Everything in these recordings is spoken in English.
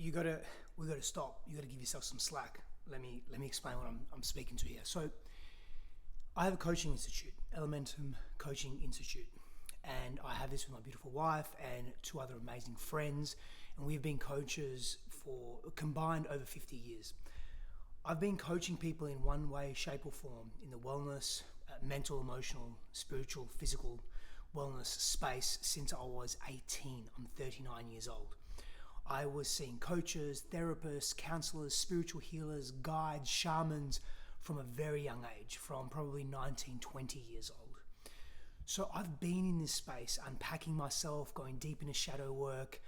we gotta stop. You gotta give yourself some slack. Let me explain what I'm speaking to here. So I have a coaching institute, Elementum Coaching Institute, and I have this with my beautiful wife and two other amazing friends, and we've been coaches for combined over 50 years. I've been coaching people in one way, shape or form in the wellness, mental, emotional, spiritual, physical wellness space since I was 18. I'm 39 years old. I was seeing coaches, therapists, counselors, spiritual healers, guides, shamans from a very young age, from probably 19, 20 years old. So I've been in this space, unpacking myself, going deep into shadow work,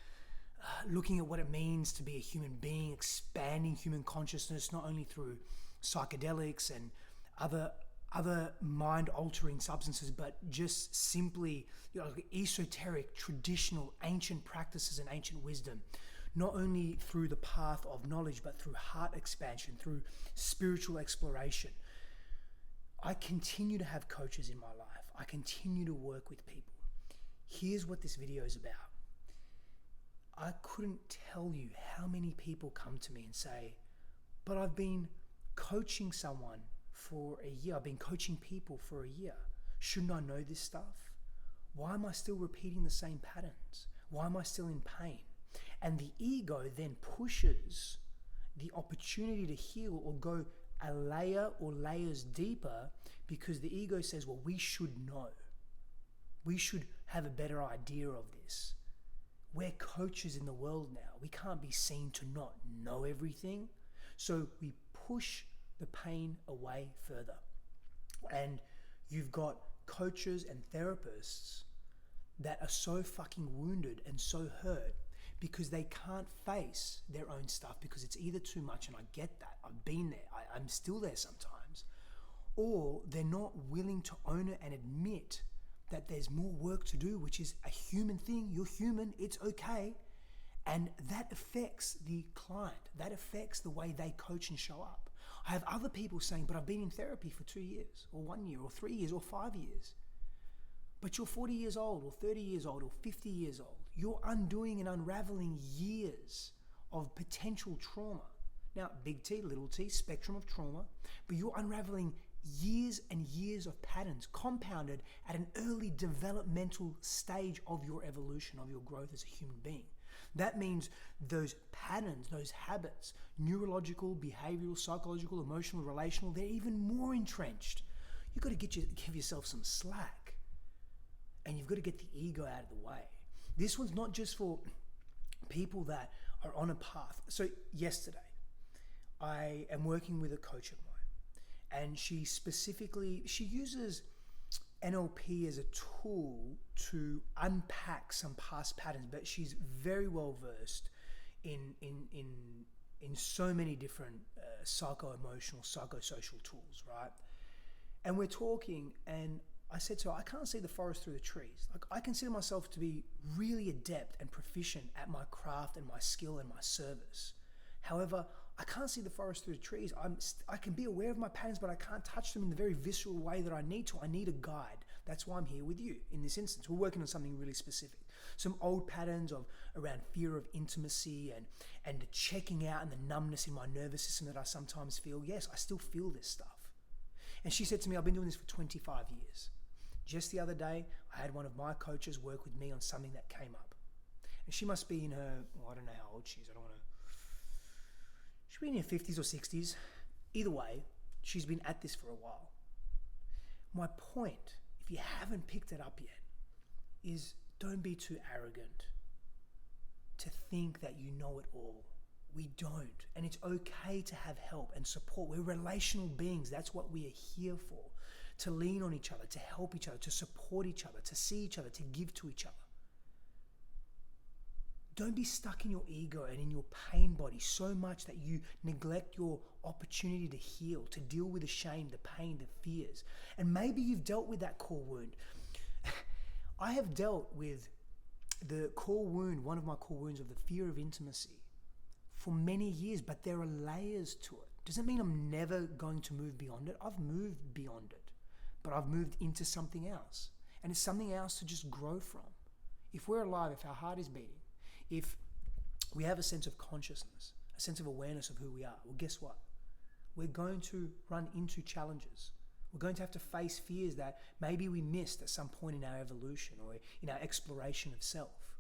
looking at what it means to be a human being, expanding human consciousness, not only through psychedelics and other mind-altering substances, but just simply esoteric, traditional, ancient practices and ancient wisdom, not only through the path of knowledge, but through heart expansion, through spiritual exploration. I continue to have coaches in my life. I continue to work with people. Here's what this video is about. I couldn't tell you how many people come to me and say, but I've been coaching someone for a year. I've been coaching people for a year. Shouldn't I know this stuff? Why am I still repeating the same patterns? Why am I still in pain? And the ego then pushes the opportunity to heal or go a layer or layers deeper, because the ego says, well, we should know. We should have a better idea of this. We're coaches in the world now. We can't be seen to not know everything. So we push the pain away further. And you've got coaches and therapists that are so fucking wounded and so hurt because they can't face their own stuff because it's either too much, and I get that. I've been there. I'm still there sometimes. Or they're not willing to own it and admit that there's more work to do, which is a human thing. You're human. It's okay. And that affects the client. That affects the way they coach and show up. I have other people saying, but I've been in therapy for 2 years or 1 year or 3 years or 5 years. But you're 40 years old or 30 years old or 50 years old. You're undoing and unraveling years of potential trauma. Now, big T, little t, spectrum of trauma, but you're unraveling years and years of patterns compounded at an early developmental stage of your evolution, of your growth as a human being. That means those patterns, those habits, neurological, behavioral, psychological, emotional, relational, they're even more entrenched. You've got to give yourself some slack, and you've got to get the ego out of the way. This one's not just for people that are on a path. So yesterday, I am working with a coach of mine, and she uses NLP as a tool to unpack some past patterns, but she's very well versed in so many different psycho-emotional, psychosocial tools, right? And we're talking, and I said to her, I can't see the forest through the trees. Like, I consider myself to be really adept and proficient at my craft and my skill and my service. However, I can't see the forest through the trees. I can be aware of my patterns, but I can't touch them in the very visceral way that I need to. I need a guide. That's why I'm here with you in this instance. We're working on something really specific. Some old patterns around fear of intimacy and the checking out and the numbness in my nervous system that I sometimes feel. Yes, I still feel this stuff. And she said to me, I've been doing this for 25 years. Just the other day, I had one of my coaches work with me on something that came up. And she must be in her, I don't know how old she is. She'll be in her 50s or 60s. Either way, she's been at this for a while. My point, if you haven't picked it up yet, is don't be too arrogant to think that you know it all. We don't. And it's okay to have help and support. We're relational beings. That's what we are here for. To lean on each other, to help each other, to support each other, to see each other, to give to each other. Don't be stuck in your ego and in your pain body so much that you neglect your opportunity to heal, to deal with the shame, the pain, the fears. And maybe you've dealt with that core wound. I have dealt with the core wound, one of my core wounds of the fear of intimacy for many years, but there are layers to it. Doesn't mean I'm never going to move beyond it. I've moved beyond it, but I've moved into something else. And it's something else to just grow from. If we're alive, if our heart is beating, if we have a sense of consciousness, a sense of awareness of who we are. Well, guess what? We're going to run into challenges. We're going to have to face fears that maybe we missed at some point in our evolution or in our exploration of self.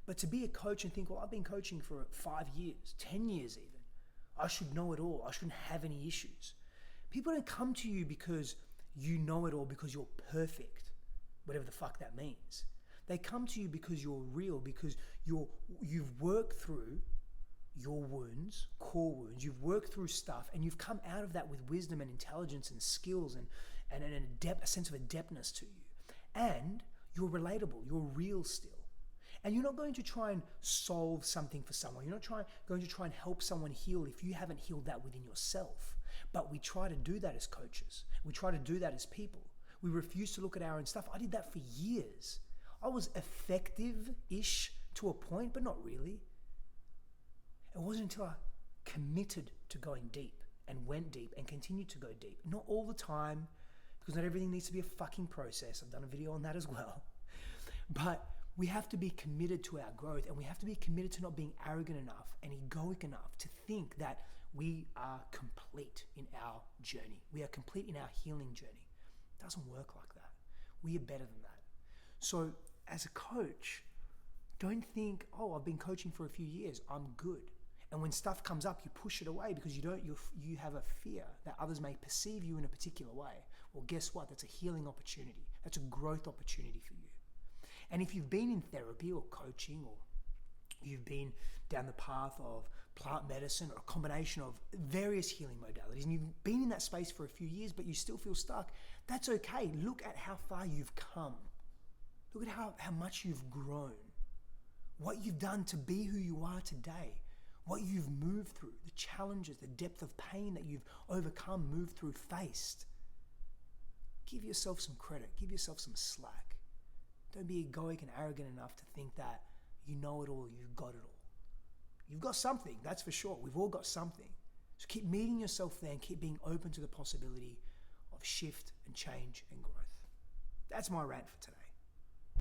But to be a coach and think, well, I've been coaching for 5 years, 10 years even. I should know it all. I shouldn't have any issues. People don't come to you because you know it all, because you're perfect, whatever the fuck that means. They come to you because you're real, because you've worked through your wounds, core wounds. You've worked through stuff and you've come out of that with wisdom and intelligence and skills and a sense of adeptness to you. And you're relatable. You're real still. And you're not going to try and solve something for someone. You're not going to try and help someone heal if you haven't healed that within yourself. But we try to do that as coaches. We try to do that as people. We refuse to look at our own stuff. I did that for years. I was effective-ish to a point, but not really. It wasn't until I committed to going deep and went deep and continued to go deep. Not all the time, because not everything needs to be a fucking process. I've done a video on that as well. But we have to be committed to our growth, and we have to be committed to not being arrogant enough and egoic enough to think that we are complete in our journey. We are complete in our healing journey. It doesn't work like that. We are better than that. So as a coach, don't think, oh, I've been coaching for a few years, I'm good. And when stuff comes up, you push it away because you have a fear that others may perceive you in a particular way. Well, guess what? That's a healing opportunity. That's a growth opportunity for you. And if you've been in therapy or coaching, or you've been down the path of plant medicine or a combination of various healing modalities, and you've been in that space for a few years, but you still feel stuck, that's okay. Look at how far you've come. Look at how much you've grown. What you've done to be who you are today. What you've moved through, the challenges, the depth of pain that you've overcome, moved through, faced. Give yourself some credit. Give yourself some slack. Don't be egoic and arrogant enough to think that you know it all, you've got it all. You've got something, that's for sure. We've all got something. So keep meeting yourself there and keep being open to the possibility of shift and change and growth. That's my rant for today.